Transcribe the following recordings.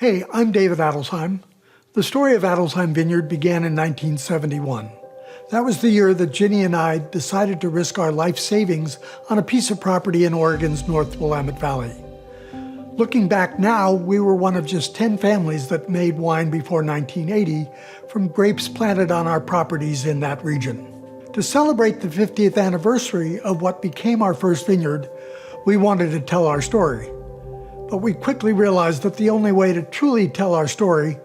Hey, I'm David Adelsheim. The story of Adelsheim Vineyard began in 1971. That was the year that Ginny and I decided to risk our life savings on a piece of property in Oregon's North Willamette Valley. Looking back now, we were one of just 10 families that made wine before 1980 from grapes planted on our properties in that region. To celebrate the 50th anniversary of what became our first vineyard, we wanted to tell our story. But we quickly realized that the only way to truly tell our story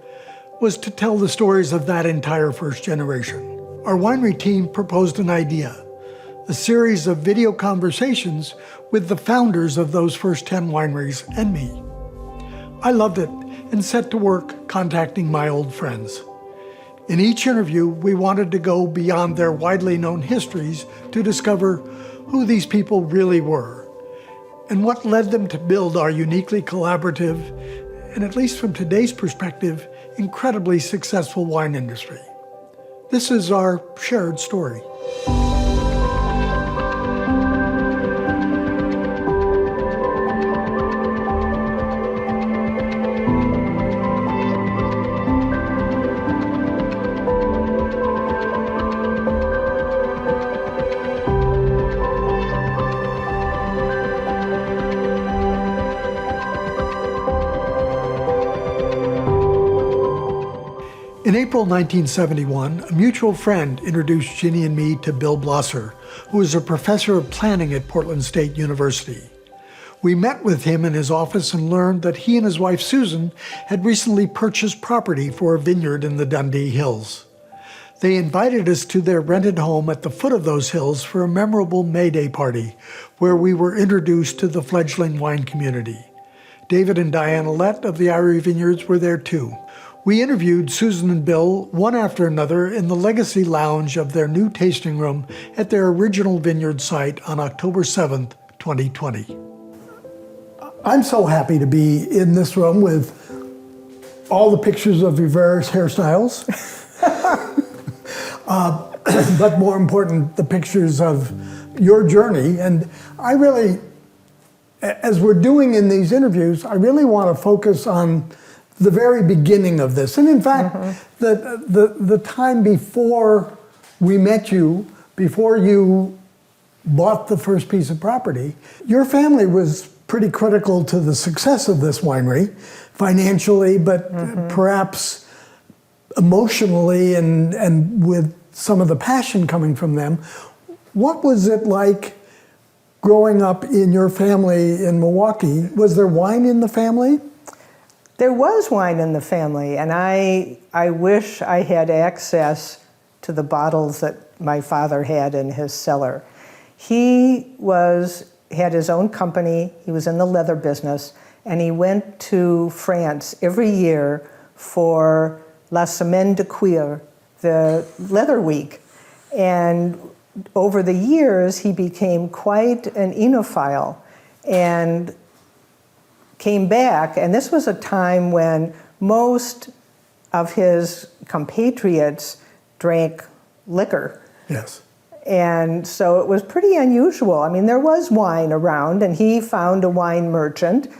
was to tell the stories of that entire first generation. Our winery team proposed an idea, a series of video conversations with the founders of those first 10 wineries and me. I loved it and set to work contacting my old friends. In each interview, we wanted to go beyond their widely known histories to discover who these people really were and what led them to build our uniquely collaborative, and at least from today's perspective, incredibly successful wine industry. This is our shared story. In April 1971, a mutual friend introduced Ginny and me to Bill Blosser, who is a professor of planning at Portland State University. We met with him in his office and learned that he and his wife Susan had recently purchased property for a vineyard in the Dundee Hills. They invited us to their rented home at the foot of those hills for a memorable May Day party, where we were introduced to the fledgling wine community. David and Diana Lett of the Eyrie Vineyards were there too. We interviewed Susan and Bill one after another in the Legacy Lounge of their new tasting room at their original vineyard site on October 7th, 2020. I'm so happy to be in this room with all the pictures of your various hairstyles, but more important, the pictures of your journey. And I really, as we're doing in these interviews, I really want to focus on the very beginning of this. And in fact, the time before we met you, before you bought the first piece of property, your family was pretty critical to the success of this winery, financially, but perhaps emotionally and with some of the passion coming from them. What was it like growing up in your family in Milwaukee? Was there wine in the family? There was wine in the family, and I wish I had access to the bottles that my father had in his cellar. He had his own company, he was in the leather business, and he went to France every year for La Semaine de Cuir, the leather week. And over the years, he became quite an enophile and came back, and this was a time when most of his compatriots drank liquor. Yes. And so it was pretty unusual. I mean, there was wine around, and he found a wine merchant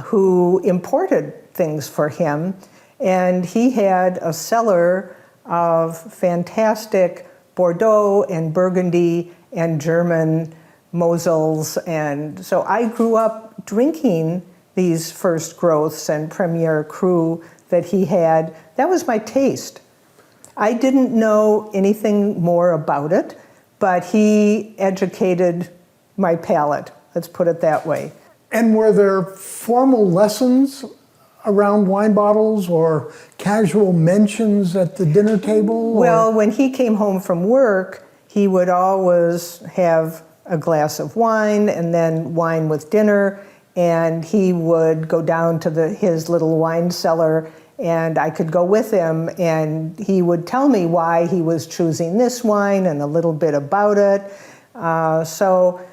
who imported things for him, and he had a cellar of fantastic Bordeaux and Burgundy and German Mosels, and so I grew up drinking these first growths and Premier Cru that he had. That was my taste. I didn't know anything more about it, but he educated my palate, let's put it that way. And were there formal lessons around wine bottles or casual mentions at the dinner table? Well, when he came home from work, he would always have a glass of wine and then wine with dinner, and he would go down to his little wine cellar, and I could go with him, and he would tell me why he was choosing this wine and a little bit about it. So,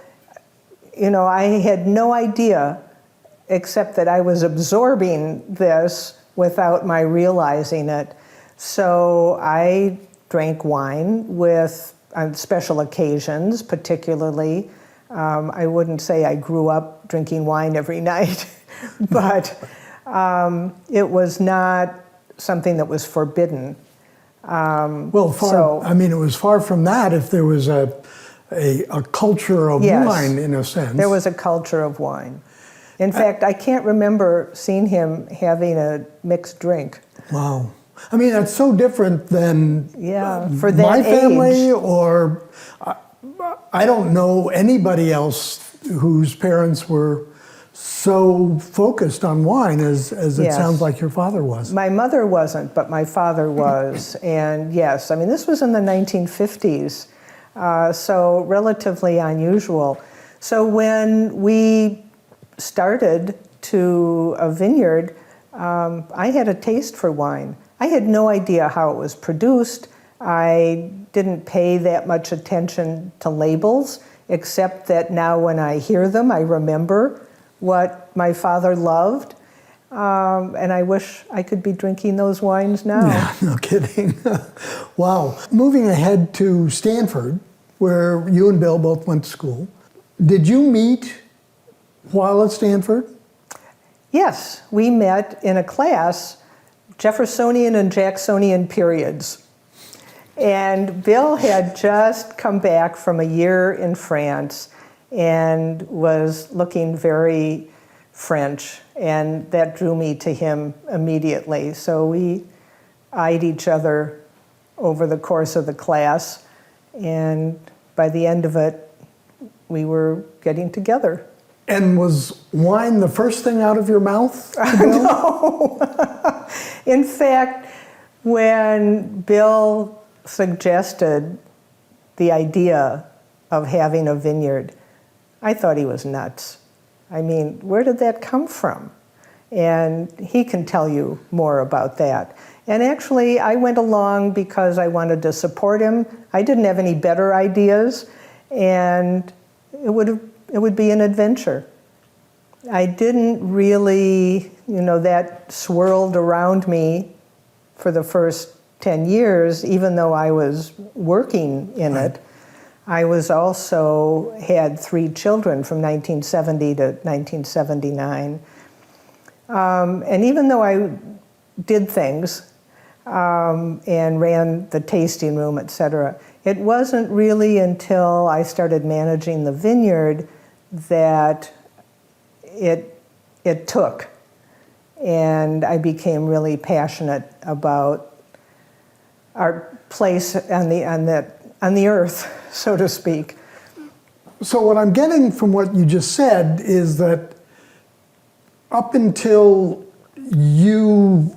you know, I had no idea, except that I was absorbing this without my realizing it. So I drank wine on special occasions, particularly. I wouldn't say I grew up drinking wine every night, but It was not something that was forbidden. Well, it was far from that if there was a culture of Yes, wine, in a sense. there was a culture of wine. In fact, I can't remember seeing him having a mixed drink. Wow. I mean, that's so different than for that my family, age. or I don't know anybody else whose parents were so focused on wine as it Yes. sounds like your father was. My mother wasn't, but my father was. And yes, I mean, this was in the 1950s, so relatively unusual. So when we started to a vineyard, I had a taste for wine. I had no idea how it was produced. I didn't pay that much attention to labels, except that now when I hear them, I remember what my father loved. And I wish I could be drinking those wines now. Yeah, no kidding. Wow. Moving ahead to Stanford, where you and Bill both went to school, did you meet while at Stanford? Yes, we met in a class, Jeffersonian and Jacksonian periods. And Bill had just come back from a year in France and was looking very French, and that drew me to him immediately. So we eyed each other over the course of the class, and by the end of it, we were getting together. And was wine the first thing out of your mouth? No. In fact, when Bill suggested the idea of having a vineyard, I thought he was nuts. I mean, where did that come from? And he can tell you more about that. And actually, I went along because I wanted to support him. I didn't have any better ideas, and it would be an adventure. I didn't really, that swirled around me for the first 10 years, even though I was working in it. I was also had 3 children from 1970 to 1979. And even though I did things and ran the tasting room, et cetera, it wasn't really until I started managing the vineyard that it took. And I became really passionate about our place on the earth, so to speak. So what I'm getting from what you just said is that up until you,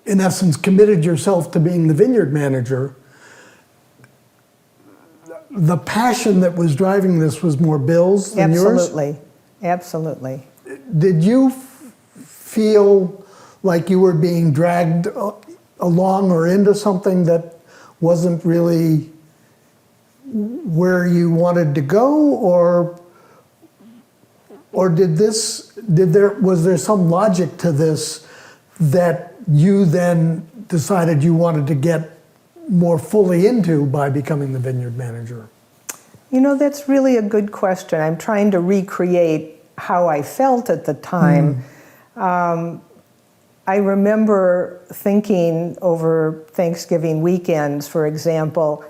in essence, committed yourself to being the vineyard manager, the passion that was driving this was more Bill's than yours? Absolutely. Did you feel like you were being dragged along or into something that wasn't really where you wanted to go, or was there some logic to this that you then decided you wanted to get more fully into by becoming the vineyard manager? That's really a good question. I'm trying to recreate how I felt at the time. I remember thinking over Thanksgiving weekends, for example,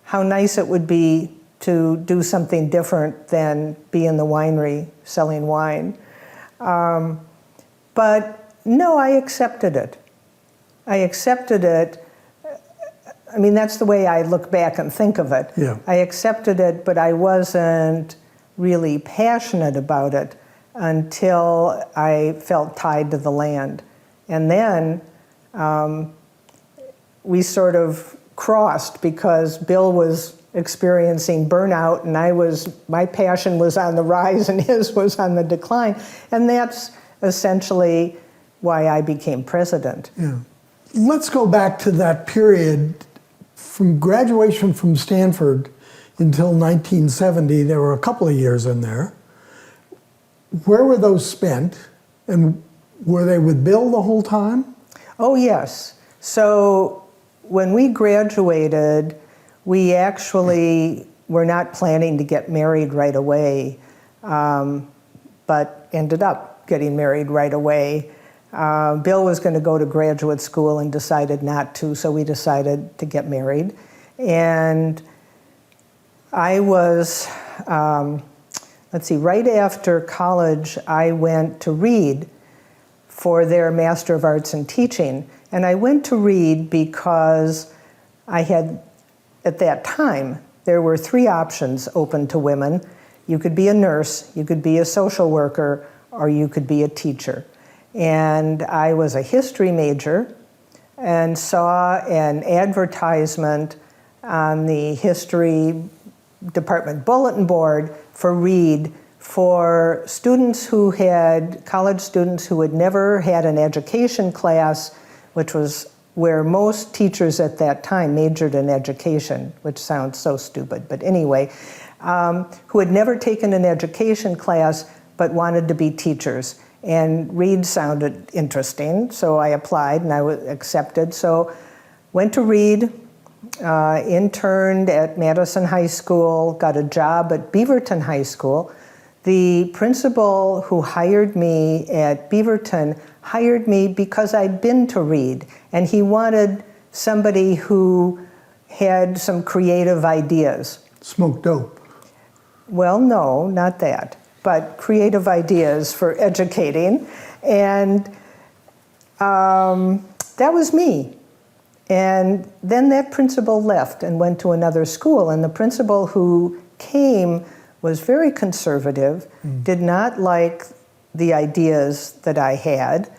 how nice it would be to do something different than be in the winery selling wine. But no, I accepted it. I mean, that's the way I look back and think of it. Yeah. I accepted it, but I wasn't really passionate about it until I felt tied to the land. And then we sort of crossed because Bill was experiencing burnout and my passion was on the rise and his was on the decline. And that's essentially why I became president. Yeah. Let's go back to that period from graduation from Stanford until 1970. There were a couple of years in there. Where were those spent? And were they with Bill the whole time? Oh, yes. So when we graduated, we actually were not planning to get married right away, but ended up getting married right away. Bill was going to go to graduate school and decided not to, so we decided to get married. And I was, right after college, I went to Reed for their Master of Arts in Teaching. And I went to Reed because I had, at that time, there were 3 options open to women. You could be a nurse, you could be a social worker, or you could be a teacher. And I was a history major and saw an advertisement on the history department bulletin board for Reed for students who had, college students who had never had an education class, which was where most teachers at that time majored in education, which sounds so stupid, but anyway, who had never taken an education class but wanted to be teachers. And Reed sounded interesting, so I applied and I was accepted. So went to Reed, interned at Madison High School, got a job at Beaverton High School. The principal who hired me at Beaverton hired me because I'd been to Reed, and he wanted somebody who had some creative ideas. Smoke dope. Well, no, not that, but creative ideas for educating. And that was me. And then that principal left and went to another school. And the principal who came was very conservative, did not like the ideas that I had,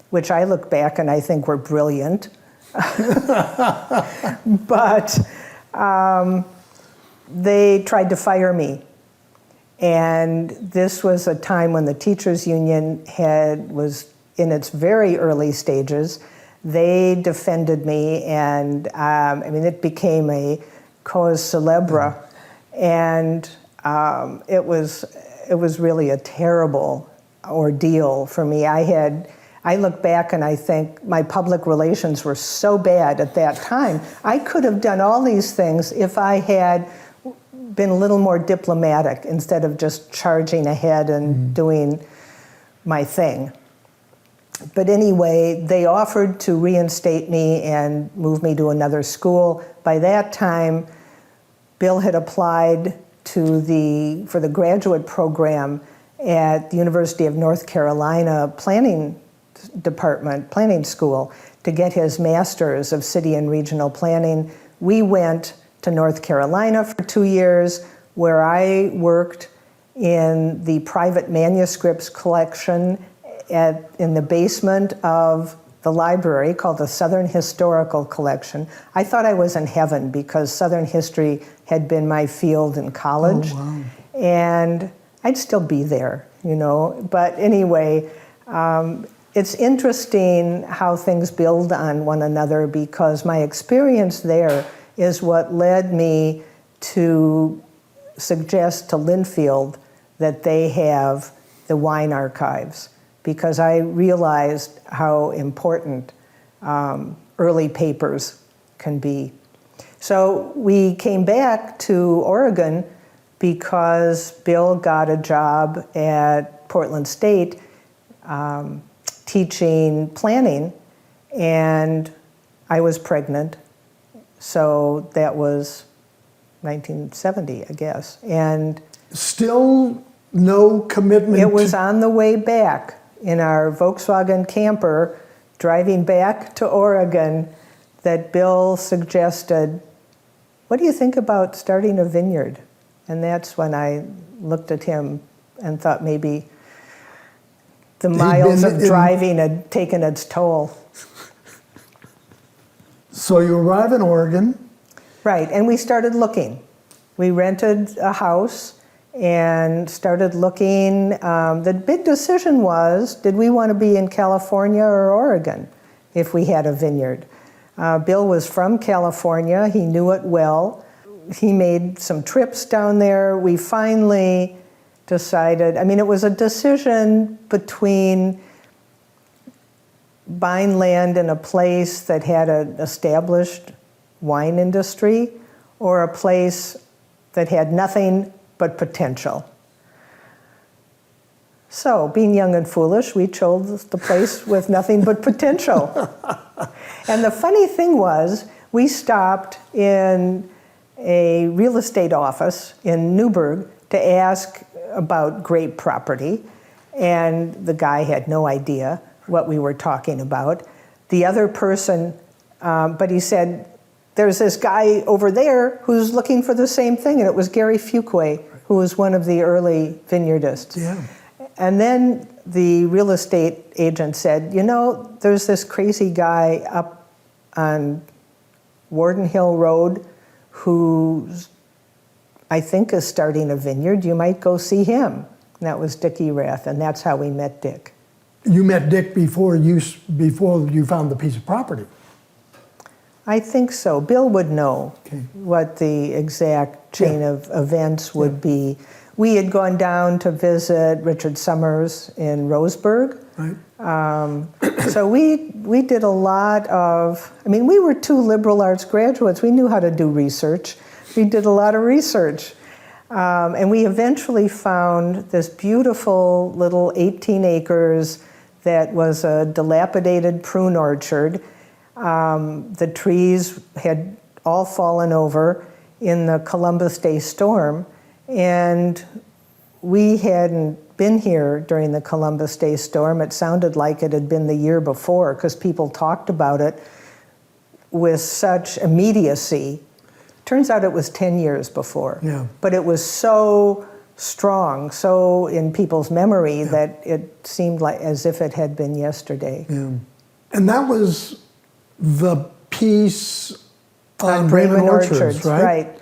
which I look back and I think were brilliant. But they tried to fire me. And this was a time when the teachers union was in its very early stages. They defended me, and it became a cause célèbre, and it was really a terrible ordeal for me. I look back and I think my public relations were so bad at that time. I could have done all these things if I had been a little more diplomatic instead of just charging ahead and doing my thing. But anyway, they offered to reinstate me and move me to another school. By that time, Bill had applied for the graduate program at the University of North Carolina planning school to get his master's of city and regional planning. We went to North Carolina for 2 years, where I worked in the private manuscripts collection in the basement of the library called the Southern Historical Collection. I thought I was in heaven because Southern history had been my field in college. Oh, wow. And I'd still be there, But anyway, it's interesting how things build on one another, because my experience there is what led me to suggest to Linfield that they have the wine archives, because I realized how important early papers can be. So we came back to Oregon because Bill got a job at Portland State teaching planning, and I was pregnant. So that was 1970, I guess. And still no commitment. It was on the way back in our Volkswagen camper, driving back to Oregon, that Bill suggested, what do you think about starting a vineyard? And that's when I looked at him and thought maybe the miles of driving had taken its toll. So you arrive in Oregon. Right, and we started looking. We rented a house and started looking. The big decision was, did we want to be in California or Oregon if we had a vineyard? Bill was from California. He knew it well. He made some trips down there. We finally decided, it was a decision between buying land in a place that had an established wine industry or a place that had nothing but potential. So, being young and foolish, we chose the place with nothing but potential. And the funny thing was, we stopped in a real estate office in Newburgh to ask about grape property, and the guy had no idea what we were talking about. The other person, but he said, there's this guy over there who's looking for the same thing, and it was Gary Fuquay, who was one of the early vineyardists. Yeah. And then the real estate agent said, you know, there's this crazy guy up on Warden Hill Road who I think is starting a vineyard. You might go see him. And that was Dick Erath, and that's how we met Dick. You met Dick before you found the piece of property. I think so. Bill would know Okay. what the exact chain of events would be. We had gone down to visit Richard Summers in Roseburg. Right. So we did a lot of, I mean, we were two liberal arts graduates. We knew how to do research. We did a lot of research. And we eventually found this beautiful little 18 acres that was a dilapidated prune orchard. The trees had all fallen over in the Columbus Day storm, and we hadn't been here during the Columbus Day storm. It sounded like it had been the year before because people talked about it with such immediacy. Turns out it was 10 years before. Yeah. But it was so strong, so in people's memory that it seemed like as if it had been yesterday. Yeah. And that was the piece on Bremen Bremen Orchards, right?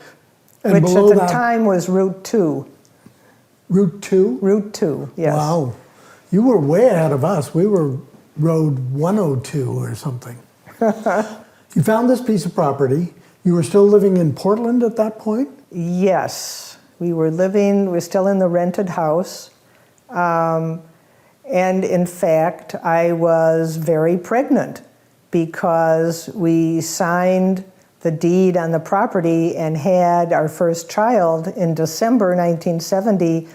And Which below at the that, time was Route 2. Route 2? Route 2, yes. Wow. You were way ahead of us. We were Road 102 or something. You found this piece of property. You were still living in Portland at that point? Yes. We were still in the rented house. And in fact, I was very pregnant because we signed the deed on the property and had our first child in December 1970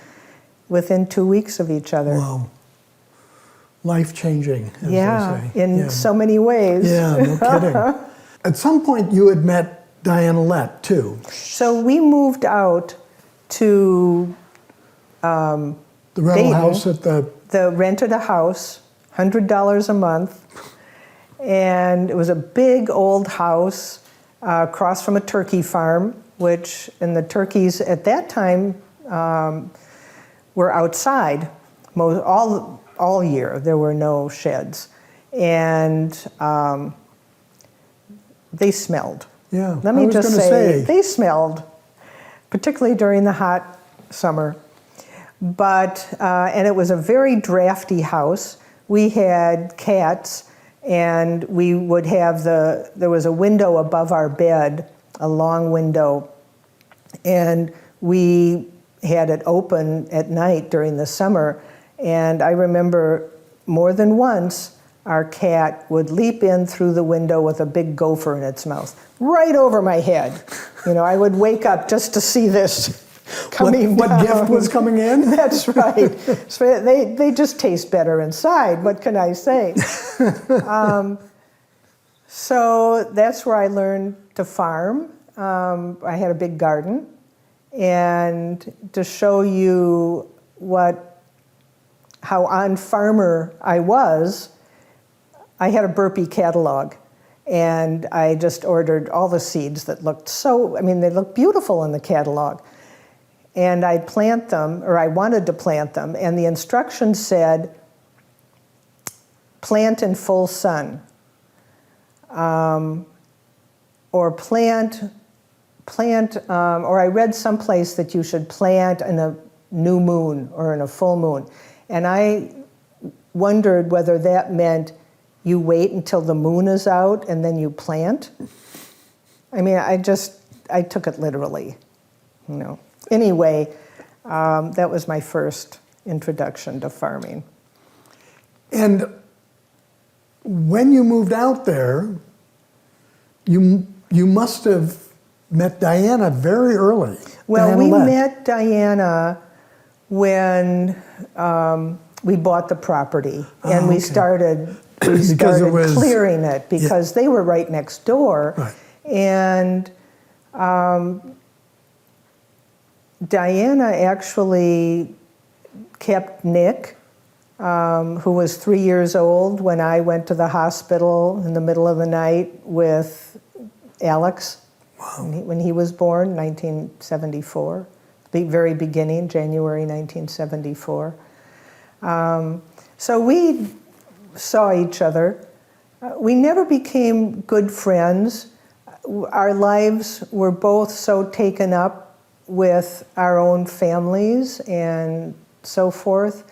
within 2 weeks of each other. Wow. Life-changing, as they say. In so many ways. Yeah, no kidding. At some point, you had met Diana Lett, too. So we moved out to The rental Dayton. house at the... rented a house, $100 a month, and it was a big old house across from a turkey farm, and the turkeys at that time were outside all year. There were no sheds, and they smelled. Yeah, Let me just gonna say, they smelled, particularly during the hot summer. But, and it was a very drafty house. We had cats, and we would have there was a window above our bed, a long window, and we had it open at night during the summer. And I remember more than once, our cat would leap in through the window with a big gopher in its mouth, right over my head. You know, I would wake up just to see this coming what down. gift was coming in? That's right. So they just taste better inside. What can I say? So that's where I learned to farm. I had a big garden. And to show you how on farmer I was, I had a burpee catalog. And I just ordered all the seeds that looked they looked beautiful in the catalog. And I'd plant them, or I wanted to plant them, and the instructions said, plant in full sun, or or I read someplace that you should plant in a new moon or in a full moon. And I wondered whether that meant you wait until the moon is out and then you plant. I mean, I took it literally, you know. Anyway, that was my first introduction to farming. And when you moved out there, you must have met Diana very early. Well, Diana we Lett. met Diana when we bought the property, and we okay. started Because it was- clearing it because they were right next door. Right. And Diana actually kept Nick, who was 3 years old when I went to the hospital in the middle of the night with Alex when he was born, 1974, the very beginning, January 1974. So we saw each other. We never became good friends. Our lives were both so taken up with our own families and so forth,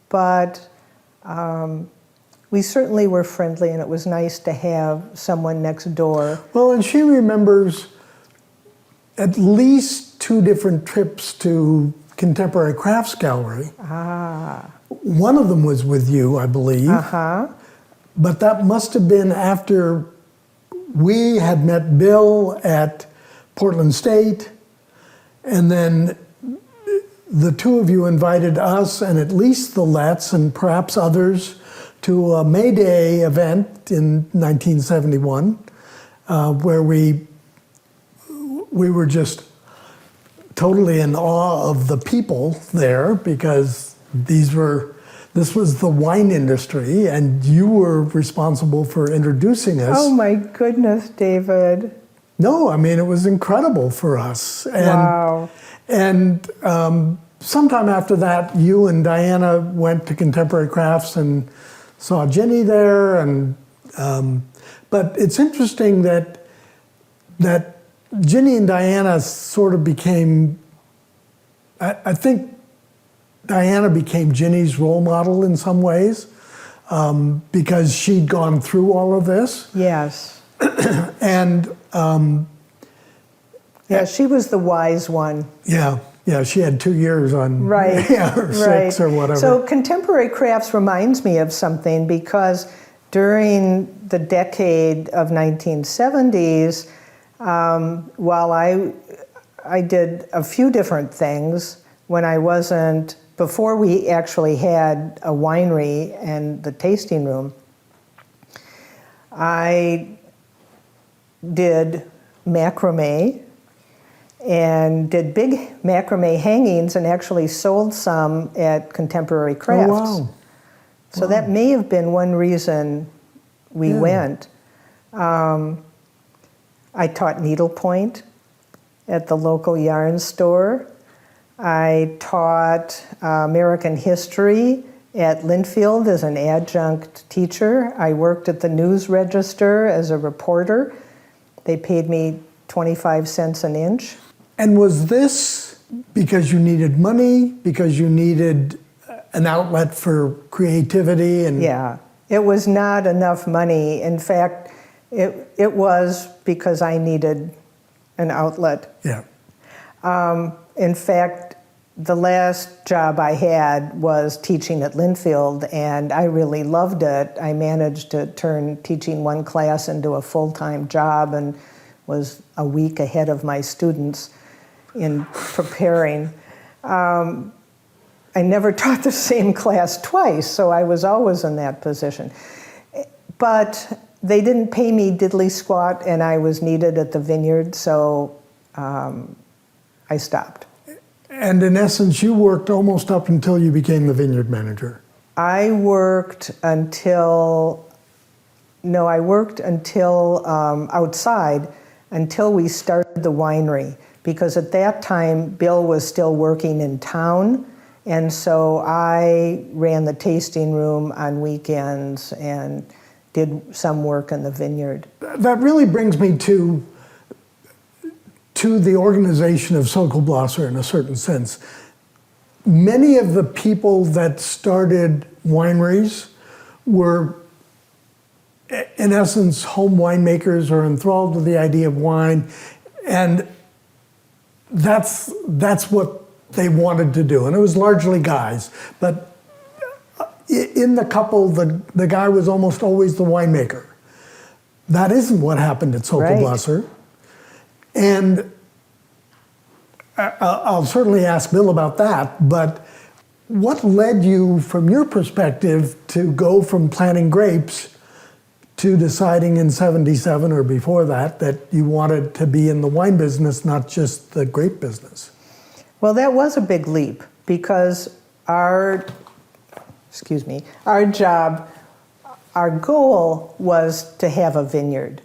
but we certainly were friendly, and it was nice to have someone next door. Well, and she remembers at least 2 different trips to Contemporary Crafts Gallery. One of them was with you, I believe. But that must have been after we had met Bill at Portland State, and then the 2 of you invited us and at least the Letts and perhaps others to a May Day event in 1971, where we were just totally in awe of the people there, because this was the wine industry, and you were responsible for introducing us. Oh my goodness, David. No, I mean, it was incredible for us. And, Wow. And sometime after that, you and Diana went to Contemporary Crafts and saw Ginny there. And but it's interesting that Ginny and Diana sort of became, I think Diana became Ginny's role model in some ways, because she'd gone through all of this. Yes. And Yeah, she was the wise one. yeah, she had 2 years on, Right. or 6 or whatever. So Contemporary Crafts reminds me of something, because during the decade of 1970s, while I did a few different things when I wasn't, before we actually had a winery and the tasting room, I did macrame and did big macrame hangings and actually sold some at Contemporary Crafts. Oh, wow. So that may have been one reason we went. I taught needlepoint at the local yarn store. I taught American history at Linfield as an adjunct teacher. I worked at the News Register as a reporter. They paid me 25 cents an inch. And was this because you needed money, because you needed an outlet for creativity? And Yeah, it was not enough money. In fact, it was because I needed an outlet. Yeah. In fact, the last job I had was teaching at Linfield, and I really loved it. I managed to turn teaching one class into a full-time job and was a week ahead of my students in preparing. I never taught the same class twice, so I was always in that position. But they didn't pay me diddly squat, and I was needed at the vineyard, so I stopped. And in essence, you worked almost up until you became the vineyard manager. I worked until outside until we started the winery, because at that time Bill was still working in town, and so I ran the tasting room on weekends and did some work in the vineyard. That really brings me to the organization of Sokol Blosser in a certain sense. Many of the people that started wineries were, in essence, home winemakers or enthralled with the idea of wine, and that's what they wanted to do. And it was largely guys, but in the couple, the guy was almost always the winemaker. That isn't what happened at Sokol Right. Blosser. And I'll certainly ask Bill about that, but What led you, from your perspective, to go from planting grapes to deciding in '77 or before that that you wanted to be in the wine business, not just the grape business? Well, that was a big leap because our job, our goal was to have a vineyard.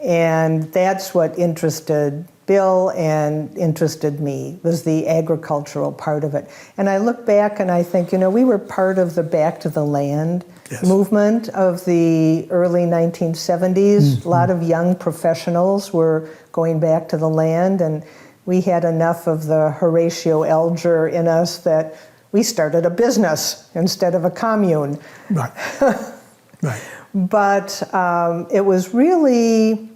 And that's what interested Bill and interested me, was the agricultural part of it. And I look back and I think, we were part of the Back to the Land movement of the early 1970s. Mm-hmm. A lot of young professionals were going back to the land, and we had enough of the Horatio Alger in us that we started a business instead of a commune. Right. Right. But it was really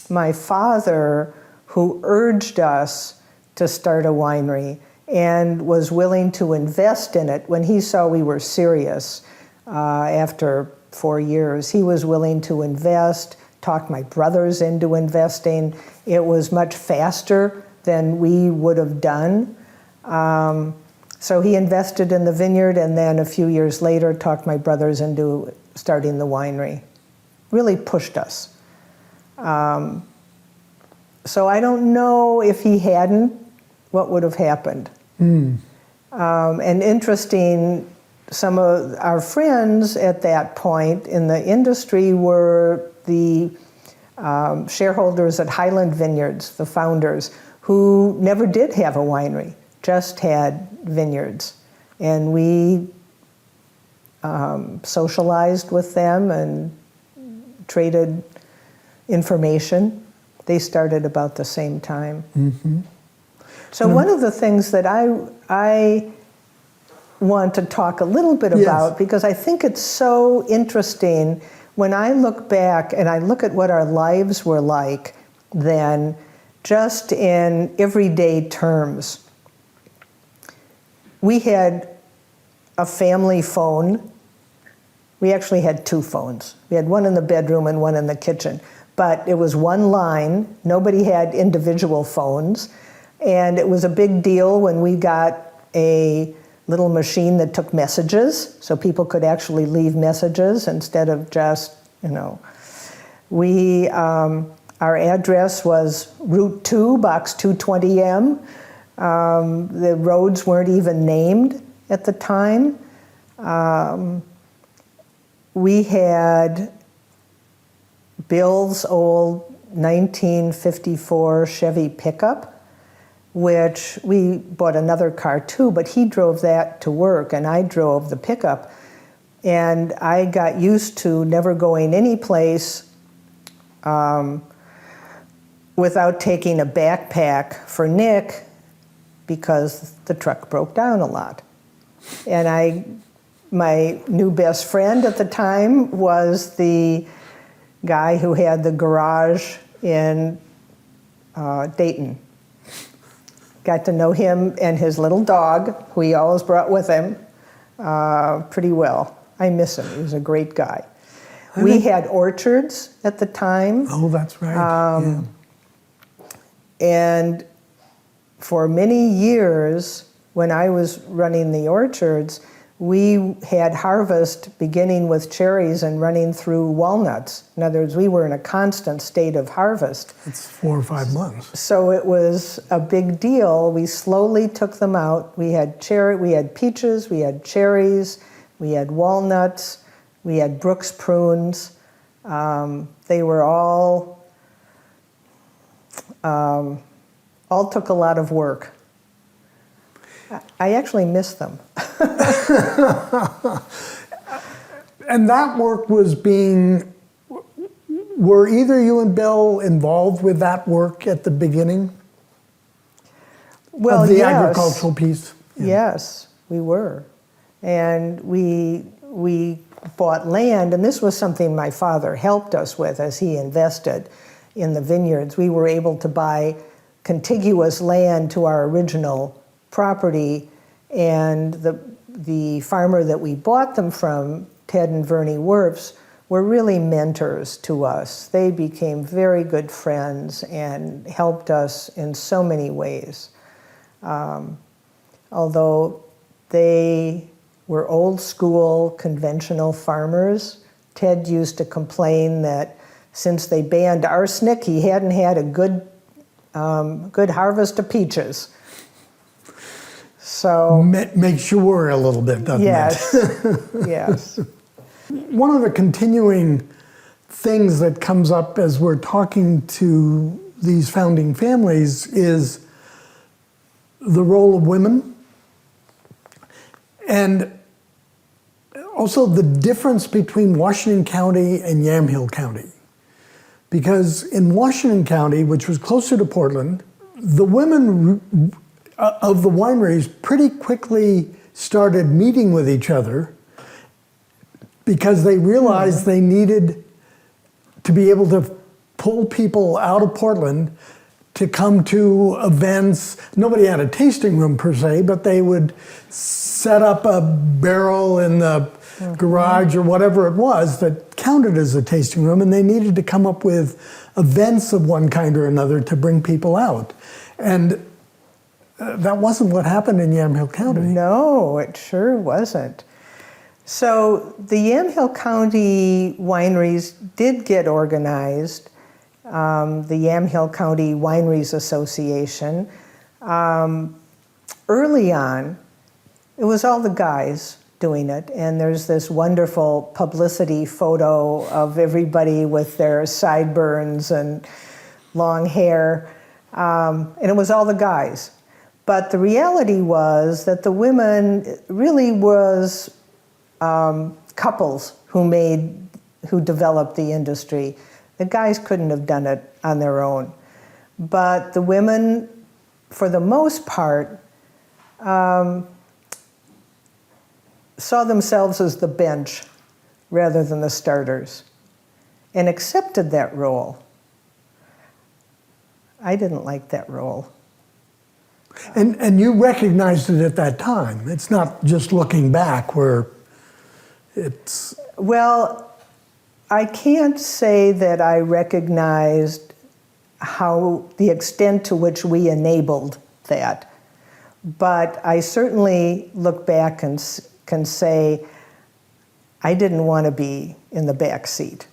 my father who urged us to start a winery and was willing to invest in it when he saw we were serious. After 4 years, he was willing to invest, talk my brothers into investing. It was much faster than we would have done. So he invested in the vineyard, and then a few years later talked my brothers into starting the winery. Really pushed us. So I don't know if he hadn't, what would have happened. And interesting, some of our friends at that point in the industry were the shareholders at Highland Vineyards, the founders, who never did have a winery, just had vineyards. And we socialized with them and traded information. They started about the same time. Mm-hmm. So one of the things that I want to talk a little bit about, because I think it's so interesting when I look back and I look at what our lives were like then, just in everyday terms. We had a family phone. We actually had 2 phones. We had one in the bedroom and one in the kitchen. But it was one line. Nobody had individual phones. And it was a big deal when we got a little machine that took messages, so people could actually leave messages instead of just, our address was Route 2, Box 220M. The roads weren't even named at the time. We had Bill's old 1954 Chevy pickup, which we bought another car too, but he drove that to work and I drove the pickup. And I got used to never going any place without taking a backpack for Nick because the truck broke down a lot. And my new best friend at the time was the guy who had the garage in Dayton. Got to know him and his little dog, who he always brought with him, pretty well. I miss him. He was a great guy. We had orchards at the time. Oh, that's right. And for many years, when I was running the orchards, we had harvest beginning with cherries and running through walnuts. In other words, we were in a constant state of harvest. It's 4 or 5 months. So it was a big deal. We slowly took them out. We had peaches, we had cherries, we had walnuts, we had Brooks prunes. They were all took a lot of work. I actually miss them. And that work was were either you and Bill involved with that work at the beginning? Well, of the yes. agricultural piece? Yeah. Yes, we were. And we bought land, and this was something my father helped us with as he invested in the vineyards. We were able to buy contiguous land to our original property, and the farmer that we bought them from, Ted and Vernie Werfs, were really mentors to us. They became very good friends and helped us in so many ways. Although They were old school, conventional farmers. Ted used to complain that since they banned arsenic, he hadn't had a good harvest of peaches. So Makes you worry a little bit, doesn't yes, it? yes. One of the continuing things that comes up as we're talking to these founding families is the role of women, and also the difference between Washington County and Yamhill County. Because in Washington County, which was closer to Portland, the women of the wineries pretty quickly started meeting with each other because they realized they needed to be able to pull people out of Portland to come to events. Nobody had a tasting room per se, but they would set up a barrel in the garage or whatever it was that counted as a tasting room, and they needed to come up with events of one kind or another to bring people out. And that wasn't what happened in Yamhill County. No, it sure wasn't. So the Yamhill County wineries did get organized, the Yamhill County Wineries Association. Early on, it was all the guys doing it, and there's this wonderful publicity photo of everybody with their sideburns and long hair, and it was all the guys. But the reality was that the women really was couples who developed the industry. The guys couldn't have done it on their own. But the women, for the most part, saw themselves as the bench rather than the starters and accepted that role. I didn't like that role. And you recognized it at that time. It's not just looking back where it's... Well, I can't say that I recognized how the extent to which we enabled that, but I certainly look back and can say I didn't want to be in the back seat.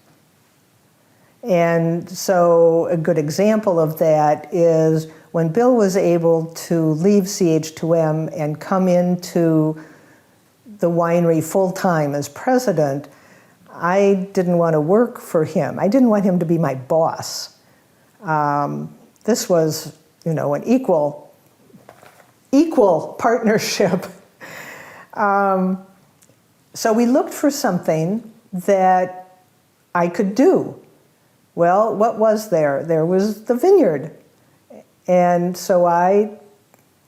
And so a good example of that is when Bill was able to leave CH2M and come into the winery full-time as president, I didn't want to work for him. I didn't want him to be my boss. This was, an equal partnership. So we looked for something that I could do. Well, what was there? There was the vineyard. And so I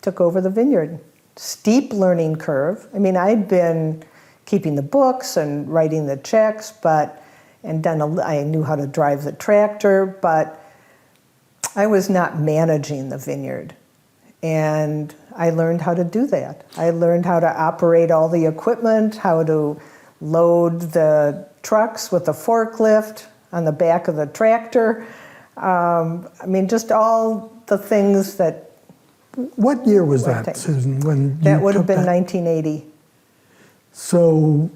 took over the vineyard. Steep learning curve. I mean, I'd been keeping the books and writing the checks, I knew how to drive the tractor, but I was not managing the vineyard. And I learned how to do that. I learned how to operate all the equipment, how to load the trucks with the forklift on the back of the tractor. Just all the things that... What year was that, Susan, when that would have been 1980. So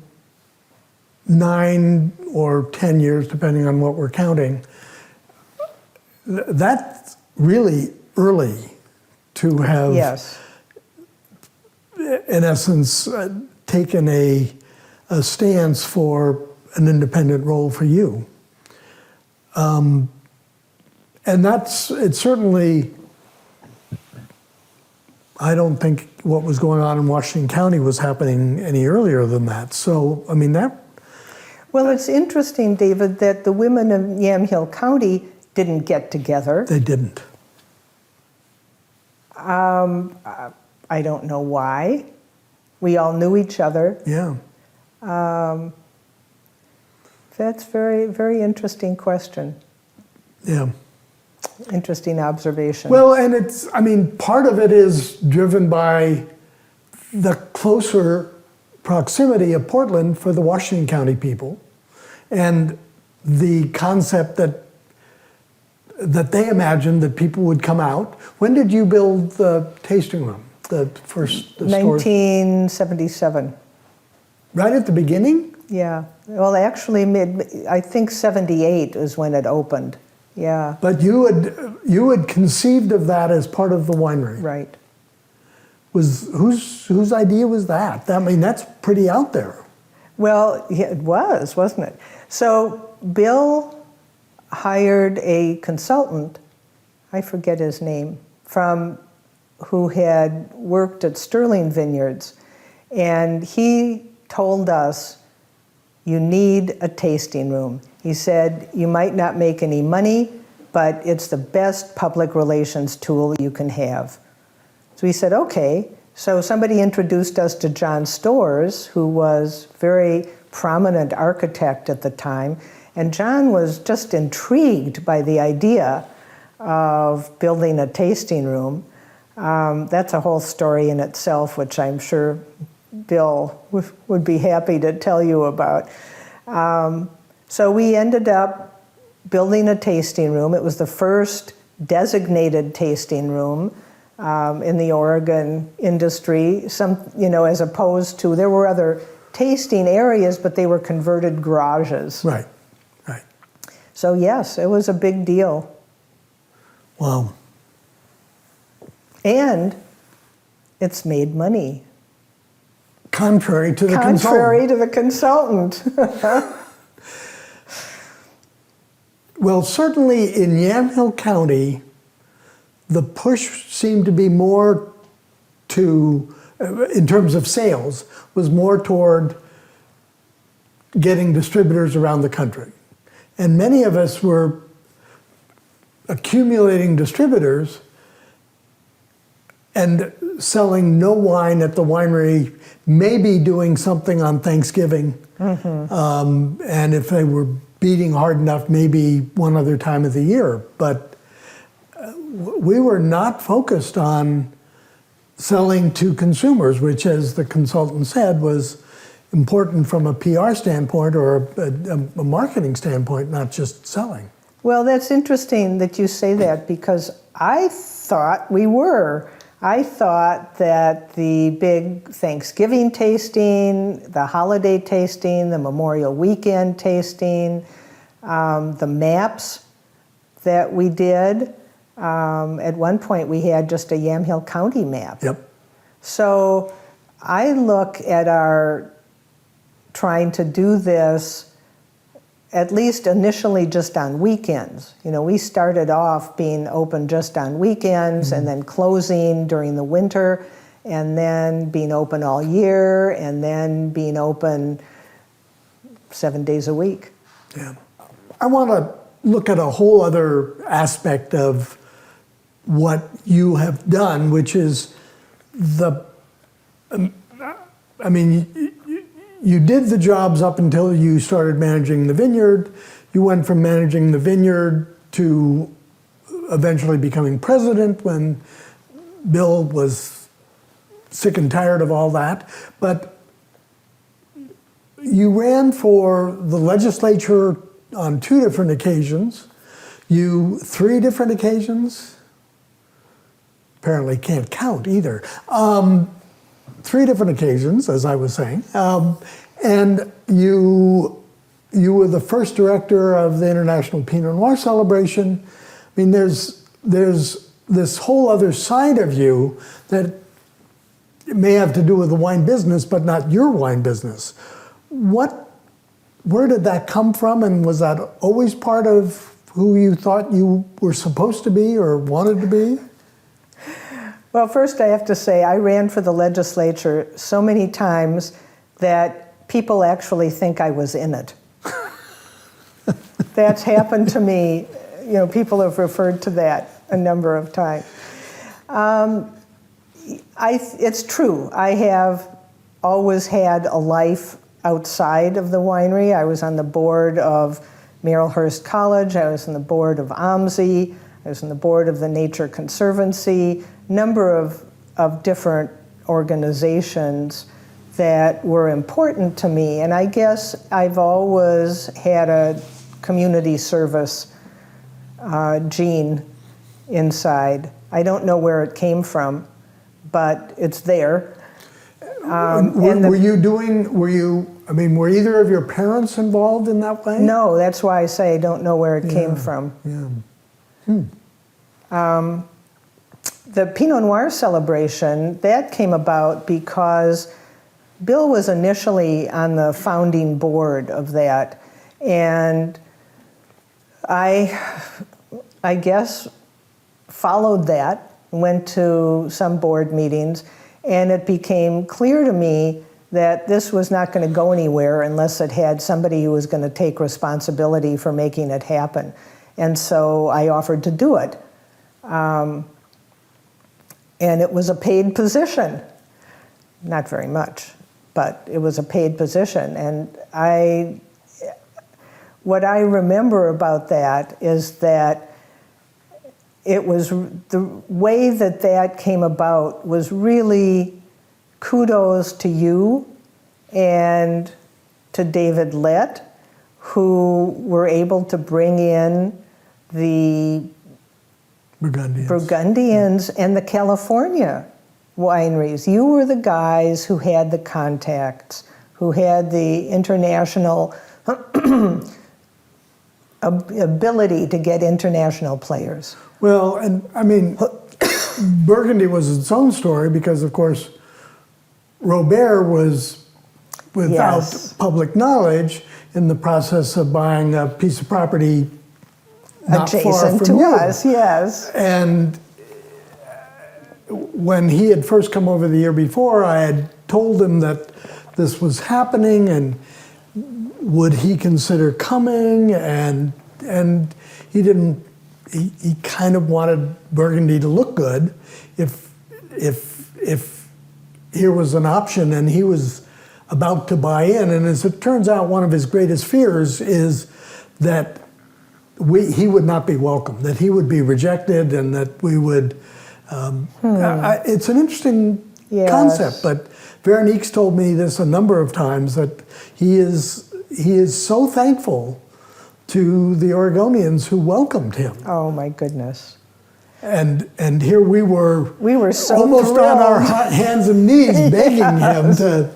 9 or 10 years, depending on what we're counting. That's really early to have, yes, in essence, taken a stance for an independent role for you. And it's certainly, I don't think what was going on in Washington County was happening any earlier than that. So, that... Well, it's interesting, David, that the women of Yamhill County didn't get together. They didn't. I don't know why. We all knew each other. Yeah. That's very, very interesting question. Yeah. Interesting observation. Well, and it's, part of it is driven by the closer proximity of Portland for the Washington County people and the concept that they imagined that people would come out. When did you build the tasting room? The stores? 1977. Right at the beginning? Yeah. Well, actually, I think 78 is when it opened. Yeah. But you had conceived of that as part of the winery. Right. Whose idea was that? I mean, that's pretty out there. Well, yeah, it was, wasn't it? So Bill hired a consultant, I forget his name, who had worked at Sterling Vineyards, and he told us, you need a tasting room. He said, you might not make any money, but it's the best public relations tool you can have. So we said, okay. So somebody introduced us to John Storrs, who was a very prominent architect at the time, and John was just intrigued by the idea of building a tasting room. That's a whole story in itself, which I'm sure Bill would be happy to tell you about. So we ended up building a tasting room. It was the first designated tasting room in the Oregon industry. As opposed to, there were other tasting areas, but they were converted garages. Right. So yes, it was a big deal. Wow. And it's made money. Contrary to the consultant. Well, certainly in Yamhill County, the push seemed to be more in terms of sales, was more toward getting distributors around the country. And many of us were accumulating distributors and selling no wine at the winery, maybe doing something on Thanksgiving. Mm-hmm. And if they were beating hard enough, maybe one other time of the year. But we were not focused on selling to consumers, which, as the consultant said, was important from a PR standpoint or a marketing standpoint, not just selling. Well, that's interesting that you say that, because I thought we were. I thought that the big Thanksgiving tasting, the holiday tasting, the Memorial Weekend tasting, the maps that we did, at one point we had just a Yamhill County map. Yep. So I look at our trying to do this, at least initially, just on weekends. We started off being open just on weekends, mm-hmm. and then closing during the winter, and then being open all year, and then being open 7 days a week. Yeah. I want to look at a whole other aspect of what you have done, which is you did the jobs up until you started managing the vineyard. You went from managing the vineyard to eventually becoming president when Bill was sick and tired of all that. But you ran for the legislature on 2 different occasions. 3 different occasions? Apparently can't count either. 3 different occasions, as I was saying. And you were the first director of the International Pinot Noir Celebration. I mean, there's this whole other side of you that may have to do with the wine business, but not your wine business. Where did that come from, and was that always part of who you thought you were supposed to be or wanted to be? Well, first I have to say I ran for the legislature so many times that people actually think I was in it. That's happened to me. People have referred to that a number of times. It's true. I have always had a life outside of the winery. I was on the board of Marylhurst College. I was on the board of OMSI. I was on the board of the Nature Conservancy. Number of different organizations that were important to me. And I guess I've always had a community service gene inside. I don't know where it came from, but it's there. Were either of your parents involved in that way? No, that's why I say I don't know where it came from. The Pinot Noir celebration, that came about because Bill was initially on the founding board of that, and I guess followed that, went to some board meetings, and it became clear to me that this was not going to go anywhere unless it had somebody who was going to take responsibility for making it happen. And so I offered to do it. And it was a paid position. Not very much, but it was a paid position. And what I remember about that is that it was the way that came about was really kudos to you and to David Lett, who were able to bring in the Burgundians and the California wineries. You were the guys who had the contacts, who had the international ability to get international players. Well, and I mean, Burgundy was its own story because, of course, Robert was, without public knowledge, in the process of buying a piece of property not far adjacent from to you. us, yes. And when he had first come over the year before, I had told him that this was happening and would he consider coming, and he didn't. He kind of wanted Burgundy to look good if here was an option, and he was about to buy in. And as it turns out, one of his greatest fears is that he would not be welcome, that he would be rejected, and that we would. It's an interesting concept, but Veronique's told me this a number of times, that he is so thankful to the Oregonians who welcomed him. Oh my goodness. And here we were so almost thrilled. on our hands and knees begging him to,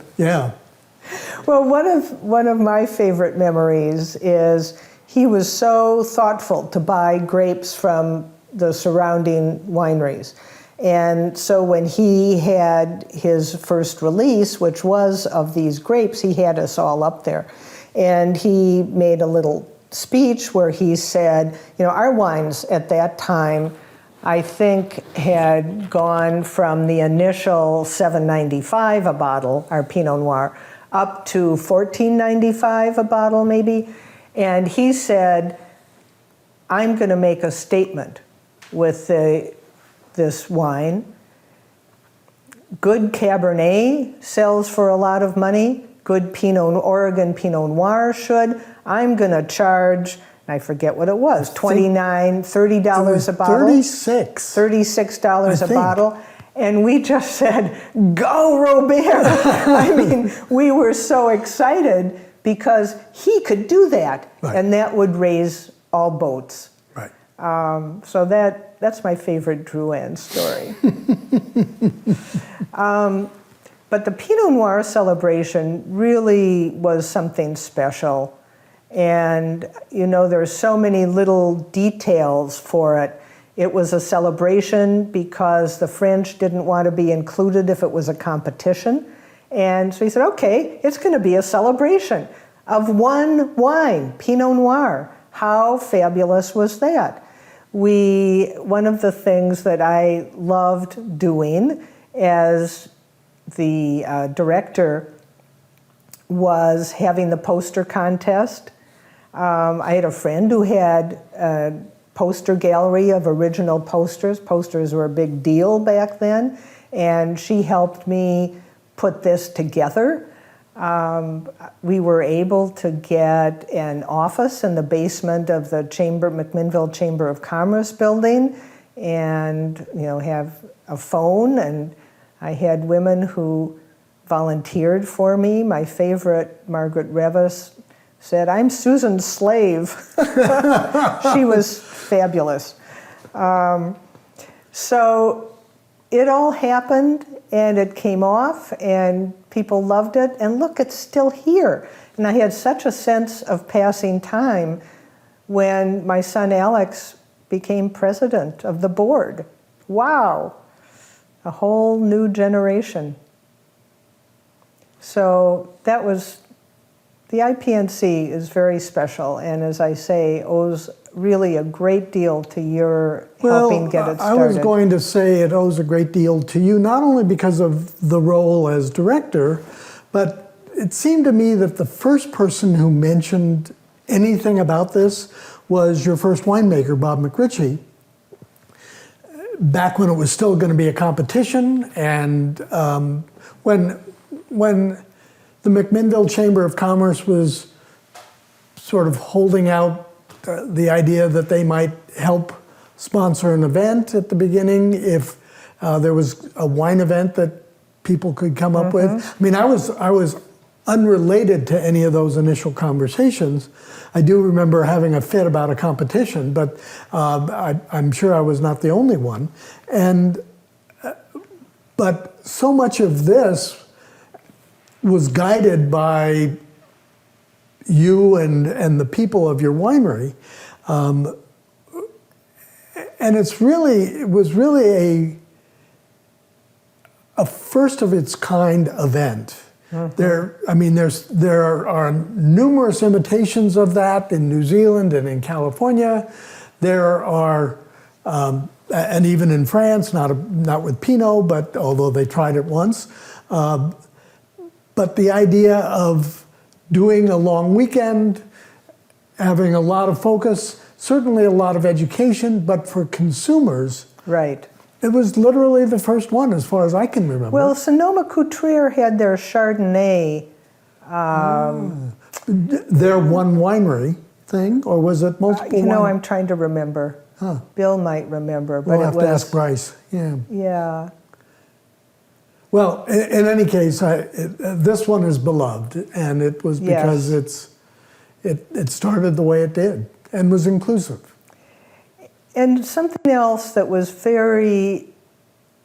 Well, one of my favorite memories is he was so thoughtful to buy grapes from the surrounding wineries. And so when he had his first release, which was of these grapes, he had us all up there. And he made a little speech where he said, our wines at that time, I think, had gone from the initial $7.95 a bottle, our Pinot Noir, up to $14.95 a bottle maybe. And he said, I'm going to make a statement with this wine. Good Cabernet sells for a lot of money. Good Oregon Pinot Noir should. I'm going to charge, I forget what it was, $29, $30 a bottle. $36 a bottle. And we just said, go Robert. I mean, we were so excited because he could do that. Right. And that would raise all boats. Right. So that's my favorite Drouhin story. But the Pinot Noir celebration really was something special. And, there's so many little details for it. It was a celebration because the French didn't want to be included if it was a competition. And so he said, okay, it's going to be a celebration of one wine, Pinot Noir. How fabulous was that? One of the things that I loved doing as the director was having the poster contest. I had a friend who had a poster gallery of original posters. Posters were a big deal back then, and she helped me put this together. We were able to get an office in the basement of the McMinnville Chamber of Commerce building, and have a phone. And I had women who volunteered for me. My favorite, Margaret Revis, said, I'm Susan's slave. She was fabulous. So it all happened, and it came off, and people loved it, and look, it's still here. And I had such a sense of passing time when my son Alex became president of the board. Wow, a whole new generation. So that was, the IPNC is very special, and as I say, owes really a great deal to your helping get it started. I was going to say it owes a great deal to you, not only because of the role as director, but it seemed to me that the first person who mentioned anything about this was your first winemaker, Bob McRitchie, back when it was still going to be a competition, and when the McMinnville Chamber of Commerce was sort of holding out the idea that they might help sponsor an event at the beginning if there was a wine event that people could come up with. I mean, I was unrelated to any of those initial conversations. I do remember having a fit about a competition, but I'm sure I was not the only one. But so much of this was guided by you and the people of your winery, and it was really a first of its kind event. There are numerous imitations of that in New Zealand and in California. There are, and even in France, not with Pinot, but although they tried it once. But the idea of doing a long weekend, having a lot of focus, certainly a lot of education, but for consumers, right. It was literally the first one, as far as I can remember. Well, Sonoma-Cutrer had their Chardonnay. Their one winery thing, or was it multiple? I'm trying to remember. Huh. Bill might remember, but we'll have to ask Bryce. Yeah. Yeah. Well, in any case, this one is beloved, and it was because it started the way it did and was inclusive. And something else that was very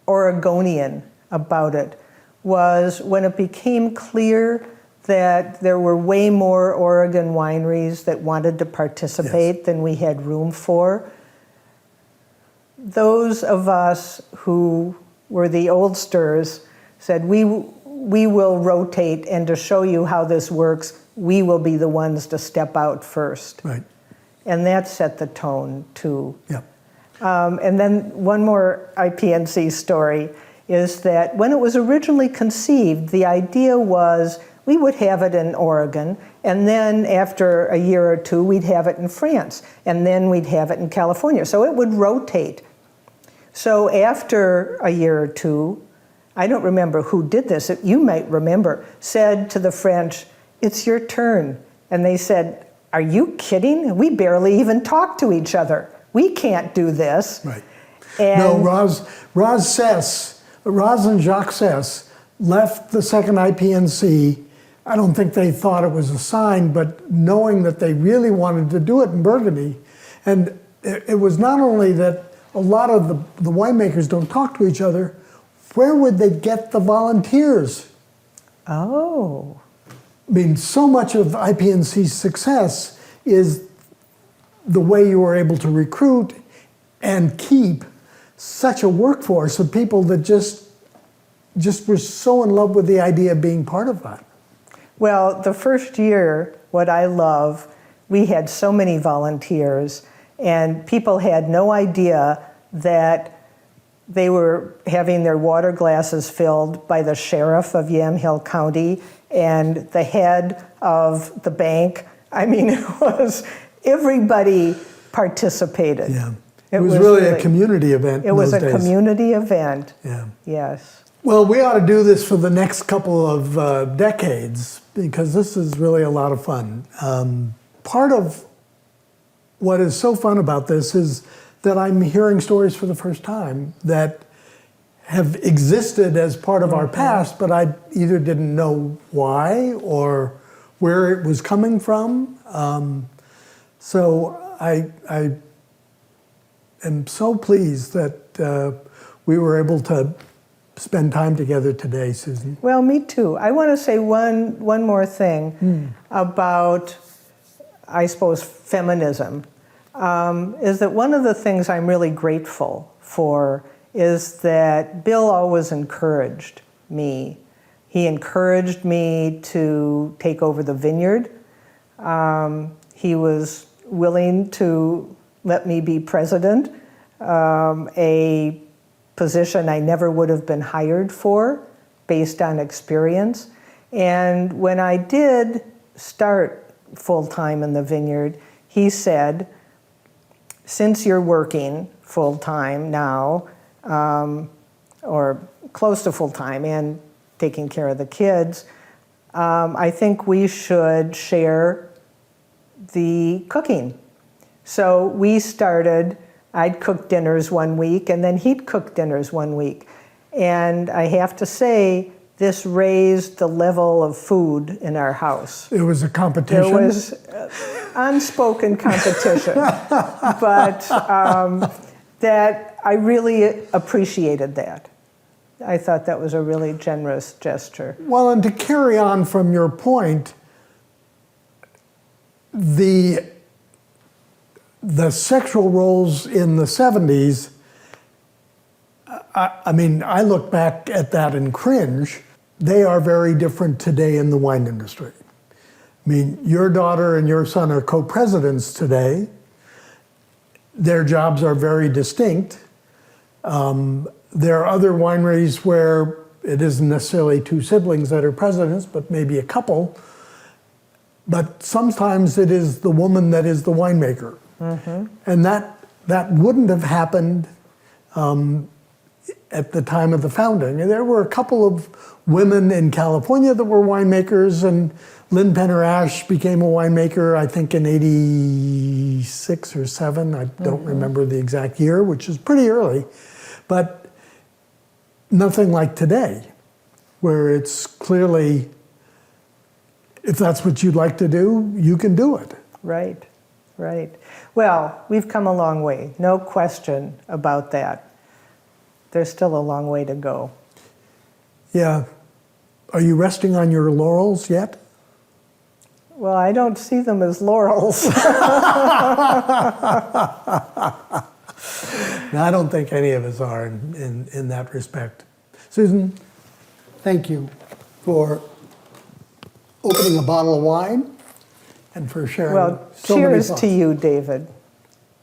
Oregonian about it was when it became clear that there were way more Oregon wineries that wanted to participate than we had room for. Those of us who were the oldsters said, we will rotate, and to show you how this works, we will be the ones to step out first. Right. And that set the tone, too. Yeah. And then one more IPNC story is that when it was originally conceived, the idea was we would have it in Oregon, and then after a year or two, we'd have it in France, and then we'd have it in California. So it would rotate. So after a year or two, I don't remember who did this, you might remember, said to the French, "It's your turn." And they said, "Are you kidding? We barely even talk to each other. We can't do this." Right. And no, Roz and Jacques Cess left the second IPNC. I don't think they thought it was a sign, but knowing that they really wanted to do it in Burgundy. And it was not only that a lot of the winemakers don't talk to each other, where would they get the volunteers? Oh. I mean, so much of IPNC's success is the way you were able to recruit and keep such a workforce of people that just were so in love with the idea of being part of that. Well, the first year, what I love, we had so many volunteers, and people had no idea that they were having their water glasses filled by the sheriff of Yamhill County and the head of the bank. I mean, it was, everybody participated. Yeah. It was really a community event. It was a community event. Yeah. Yes. Well, we ought to do this for the next couple of decades, because this is really a lot of fun. Part of what is so fun about this is that I'm hearing stories for the first time that have existed as part of our past, but I either didn't know why or where it was coming from. So I am so pleased that we were able to spend time together today, Susan. Well, me too. I want to say one more thing about, I suppose, feminism. Is that one of the things I'm really grateful for is that Bill always encouraged me. He encouraged me to take over the vineyard. He was willing to let me be president, a position I never would have been hired for based on experience. And when I did start full-time in the vineyard, he said, since you're working full-time now, or close to full-time and taking care of the kids, I think we should share the cooking. So we started, I'd cook dinners one week and then he'd cook dinners one week. And I have to say, this raised the level of food in our house. It was a competition? There was unspoken competition, but that I really appreciated that. I thought that was a really generous gesture. Well, and to carry on from your point, the sexual roles in the 70s, I mean, I look back at that and cringe. They are very different today in the wine industry. I mean, your daughter and your son are co-presidents today. Their jobs are very distinct. There are other wineries where it isn't necessarily two siblings that are presidents, but maybe a couple. But sometimes it is the woman that is the winemaker. Mm-hmm. And that wouldn't have happened at the time of the founding. There were a couple of women in California that were winemakers, and Lynn Penner Ash became a winemaker, I think in 86 or 7. I don't remember the exact year, which is pretty early. But nothing like today, where it's clearly, if that's what you'd like to do, you can do it. Right, right. Well, we've come a long way, no question about that. There's still a long way to go. Yeah. Are you resting on your laurels yet? Well, I don't see them as laurels. No, I don't think any of us are in that respect. Susan, thank you for opening a bottle of wine and for sharing Well, so many cheers thoughts. to you, David.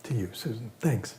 To you, Susan. Thanks.